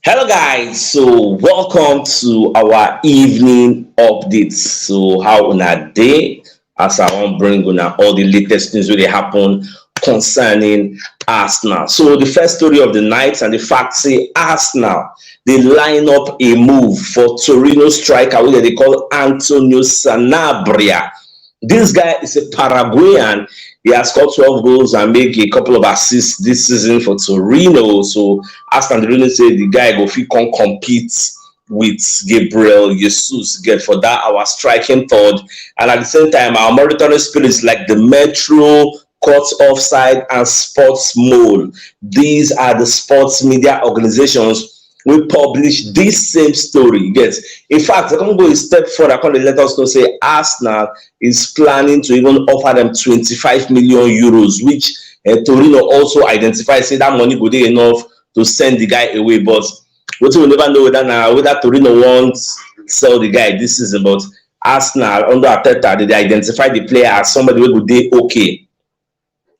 Hello guys, so welcome to our evening updates. So how una day as I wan bring una all the latest news wey dey happen concerning Arsenal. So the first story of the night and the fact say Arsenal dey line up a move for Torino striker wey dem dey call Antonio Sanabria. This guy is a Paraguayan. He has scored 12 goals and make a couple of assists this season for Torino. So Aston really say the guy go fit come compete with Gabriel Jesus get for that our striking third. And at the same time, our monitoring spirits like the Metro, Court Offside, and Sports Mole. These are the sports media organizations we publish this same story. Yes, in fact, I can go a step further. I can let us know say Arsenal is planning to even offer them 25 million euros, which Torino also identifies say that money would be enough to send the guy away. But what we never know whether Torino wants sell the guy this season. But Arsenal under Arteta, they identify the player as somebody who would be okay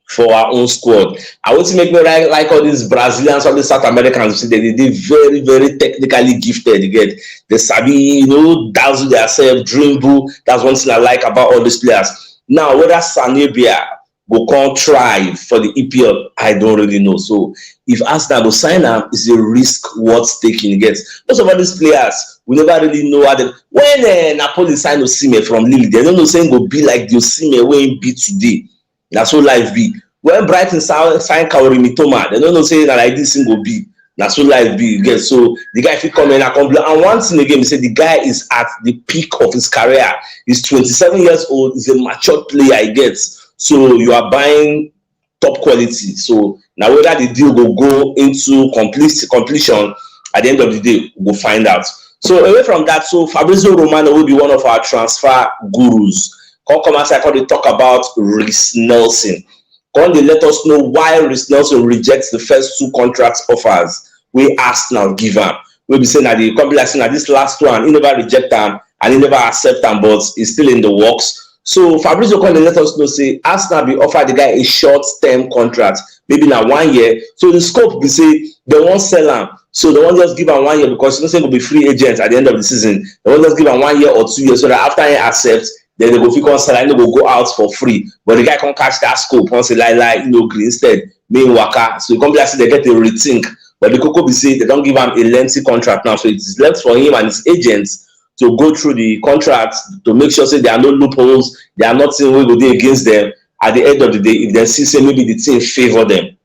for our own squad. I want to make me like all these Brazilians, all these South Americans, they very, very technically gifted. You get the sabi, dazzle themselves, dribble. That's one thing I like about all these players. Now, whether Sanabria go come try for the EPL, I don't really know. So if Arsenal go sign up, it's a risk worth taking. You get most of all these players, we never really know how they. When Napoli sign Osimhen from Lille, they don't know saying go be like the Osimhen wey him be today. That's so life be. When Brighton sign Kaori Mitoma, they don't know say that like this thing go be. That's so life be. Again. So the guy fit come in and complain. And one thing again, he said the guy is at the peak of his career. He's 27 years old. He's a matured player. He gets. So you are buying top quality. So now whether the deal will go into completion at the end of the day, we'll find out. So away from that, so Fabrizio Romano will be one of our transfer gurus. Come outside, they talk about Reece Nelson. Come they let us know why Reece Nelson rejects the first two contracts offers we Arsenal give him. We'll be saying that the company like saying that this last one, he never reject them and he never accept them, but it's still in the works. So Fabrizio come they let us know say Arsenal be offer the guy a short-term contract, maybe now 1 year. So the scope be say they won't sell him. So they won't just give him 1 year because you know say will be free agents at the end of the season. They won't just give him 1 year or 2 years so that after he accepts. Then they go fit come sell and they go out for free. But the guy can't catch that scope once he green instead, main waka. So the company say they get a rethink. But the Coco be say they don't give him a lengthy contract now. So it is left for him and his agents to go through the contract to make sure say there are no loopholes, there are nothing we go do against them. At the end of the day, if they see say maybe the team favor them,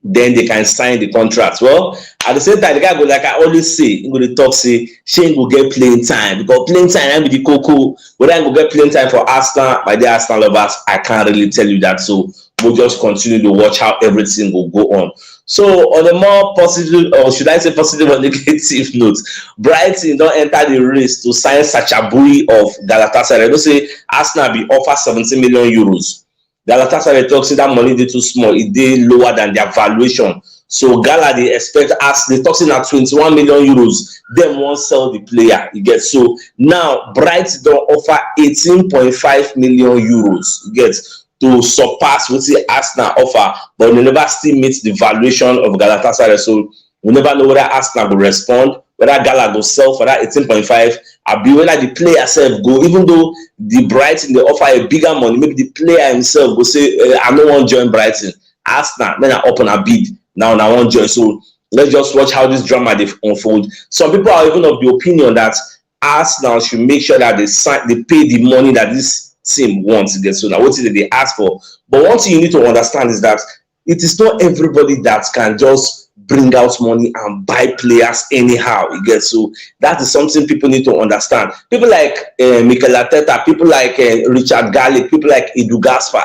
then they can sign the contract. Well, at the same time, the guy go like I always say, he go to talk say Shane will get playing time because playing time and be the cocoa. Whether I go get playing time for Arsenal, my dear Arsenal lovers, I can't really tell you that. So we'll just continue to watch how everything will go on. So on a more positive, or should I say positive or negative note, Brighton don't enter the race to sign Sachabui of Galatasaray. Don't say Arsenal be offer 17 million euros. Galatasaray talks say that money dey too small, it dey lower than their valuation. So Gala they expect us, they talk at 21 million euros. Them won't sell the player. You get so now Brighton don't offer 18.5 million euros. You get to surpass what the Arsenal offer, but they never still meet the valuation of Galatasaray. So we never know whether Arsenal will respond, whether Gala will sell for that 18.5. I be whether the player self go, even though the Brighton they offer a bigger money, maybe the player himself will say, I don't want to join Brighton. Arsenal, then I open a bid. Now I want to join. So let's just watch how this drama they unfold. Some people are even of the opinion that Arsenal should make sure that they pay the money that this team wants to get. So now what is it they ask for? But one thing you need to understand is that it is not everybody that can just bring out money and buy players anyhow. You get so that is something people need to understand. People like Mikel Arteta, people like Richard Garlick, people like Edu Gaspar,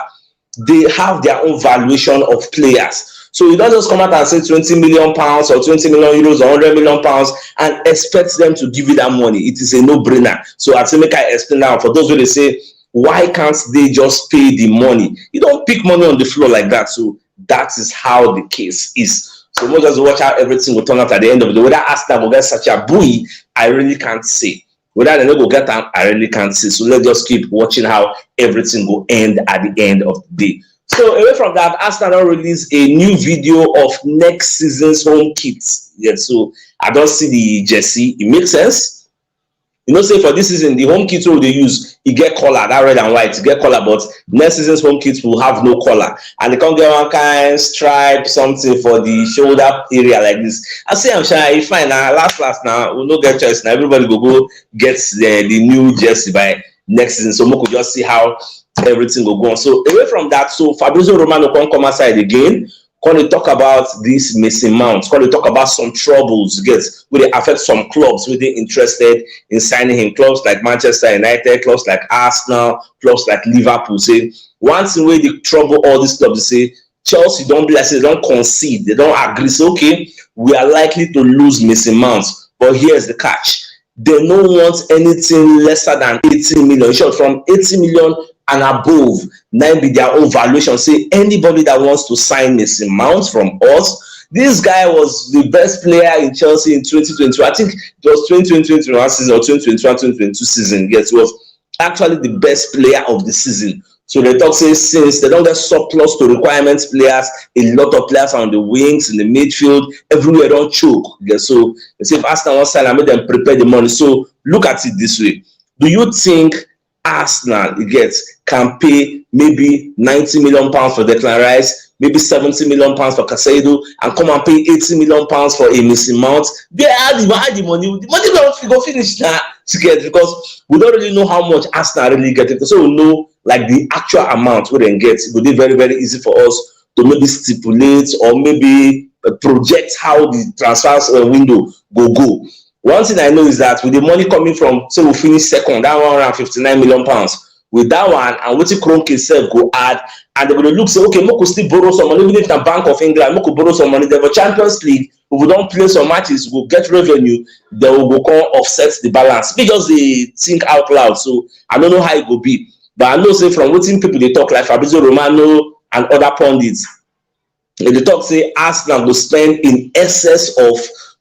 they have their own valuation of players. So you don't just come out and say 20 million pounds or 20 million euros or 100 million pounds and expect them to give you that money. It is a no-brainer. So I make I explain now for those who they say, why can't they just pay the money? You don't pick money on the floor like that. So that is how the case is. So we'll just watch how everything will turn out at the end of the day. Whether Arsenal will get such a buoy, I really can't say. Whether they will get them, I really can't say. So let's just keep watching how everything will end at the end of the day. So away from that, Arsenal release a new video of next season's home kit. Yeah, so I don't see the jersey. It makes sense. You know, say for this season, the home kit they use, you get color, that red and white, you get color, but next season's home kit will have no color. And they can't get one kind stripe, something for the shoulder area like this. I say, I'm sure if fine now, last now, we'll not get choice now. Everybody go get the new jersey by next season. So we could just see how everything will go on. So away from that, so Fabrizio Romano can come aside again. Can they talk about this missing mount? Can they talk about some troubles will they affect some clubs where they interested in signing him? Clubs like Manchester United, clubs like Arsenal, clubs like Liverpool. Say one thing where they trouble all these clubs, they say Chelsea don't be like say they don't concede, they don't agree. So okay, we are likely to lose missing mounts, but here's the catch: they don't want anything lesser than 80 million. In short, from 80 million and above, now be their own valuation. Say anybody that wants to sign Mason Mount from us. This guy was the best player in Chelsea in 2022. I think it was 2021 season or 2021-2022 season. Yes, it was actually the best player of the season. So they talk say since they don't get surplus to requirements players, a lot of players are on the wings, in the midfield, everywhere don't choke. Yes, so they say if Arsenal wants to sign, I made them prepare the money. So look at it this way: do you think Arsenal can pay maybe 90 million pounds for Declan Rice, maybe 70 million pounds for Casado, and come and pay 80 million pounds for a missing mount? They add the money. The money go finish that together because we don't really know how much Arsenal really get it. So we know like the actual amount we then get. It will be very, very easy for us to maybe stipulate or maybe project how the transfers window go. One thing I know is that with the money coming from, so we finish second, that 159 million pounds. With that one, and what the Kroenke itself go add, and they're going to look, say, okay, we could still borrow some money, even if the Bank of England, we could borrow some money. They have a Champions League. If we don't play some matches, we'll get revenue, they will go come offset the balance. Because they think out loud, so I don't know how it will be. But I know, say, from what people they talk like Fabrizio Romano and other pundits, they talk, say, Arsenal will spend in excess of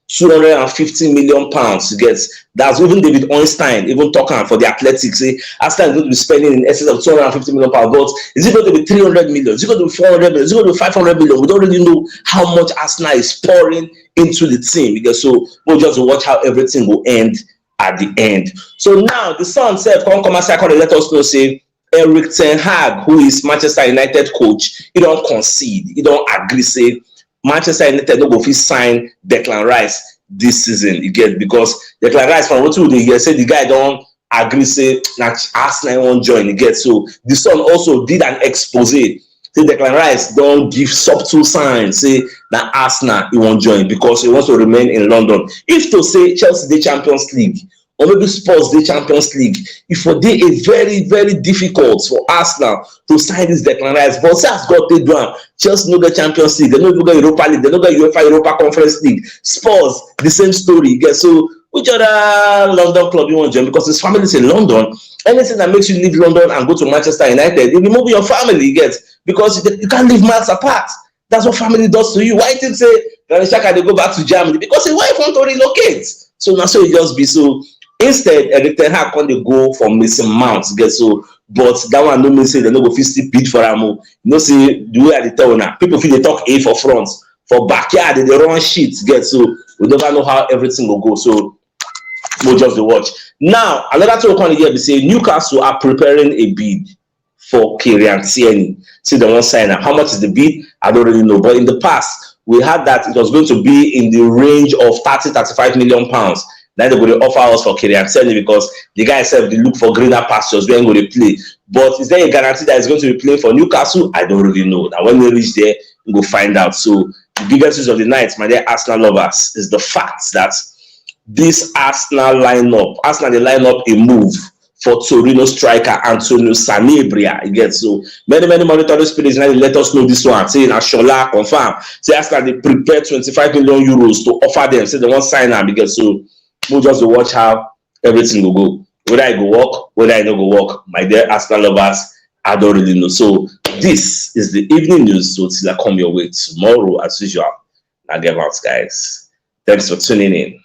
250 million pounds. That's even David Ornstein even talking for the Athletics. Say Arsenal is going to be spending in excess of 250 million pounds. But is it going to be 300 million? Is it going to be 400 million? Is it going to be 500 million? We don't really know how much Arsenal is pouring into the team. So we'll just watch how everything will end at the end. So now the Sun said, come outside, let us know, say Erik ten Hag, who is Manchester United coach, he don't concede, he don't agree, say Manchester United no go fit sign Declan Rice this season. Because Declan Rice from what they hear say the guy don't agree, say Arsenal won't join. So the Sun also did an expose. Say Declan Rice don't give subtle signs, say that Arsenal he won't join because he wants to remain in London. If to say Chelsea the Champions League, or maybe Spurs the Champions League, if for they a very, very difficult for Arsenal to sign this Declan Rice. But say as God they do, Chelsea no get Champions League, they no get Europa League, they no get Europa Conference League. Spurs, the same story. So which other London club you want to join? Because his family is in London. Anything that makes you leave London and go to Manchester United, you remove your family, because you can't live miles apart. That's what family does to you. Why did say Granit Xhaka they go back to Germany? Because his wife want to relocate. So now so it just be so. Instead, Erik ten Hag can they go for Mason Mount. So, but that one no mean say they no go fit still bid for am. You know, say the way I dey tell now, people feel they talk A for front, for backyard they run shit. So we never know how everything will go. So we'll just watch. Now another thing we can hear be say Newcastle are preparing a bid for Kieran Tierney. See they won't sign up. How much is the bid? I don't really know. But in the past, we had that it was going to be in the range of 30-35 million pounds. Now they're going to offer us for Kieran Tierney because the guy said they look for greener pastures where going to play. But is there a guarantee that he's going to be playing for Newcastle? I don't really know. Now when we reach there, we'll find out. So the biggest news of the night, my dear Arsenal lovers, is the fact that this Arsenal they line up a move for Torino striker Antonio Sanabria. So many monitoring spirits now they let us know this one. Say Shola confirm. Say Arsenal they prepare 25 million euros to offer them. Say they won't sign them because so we'll just watch how everything will go. Whether I go work, whether I don't go work. My dear Arsenal lovers, I don't really know. So this is the evening news. So till I come your way tomorrow as usual. Now get out, guys. Thanks for tuning in.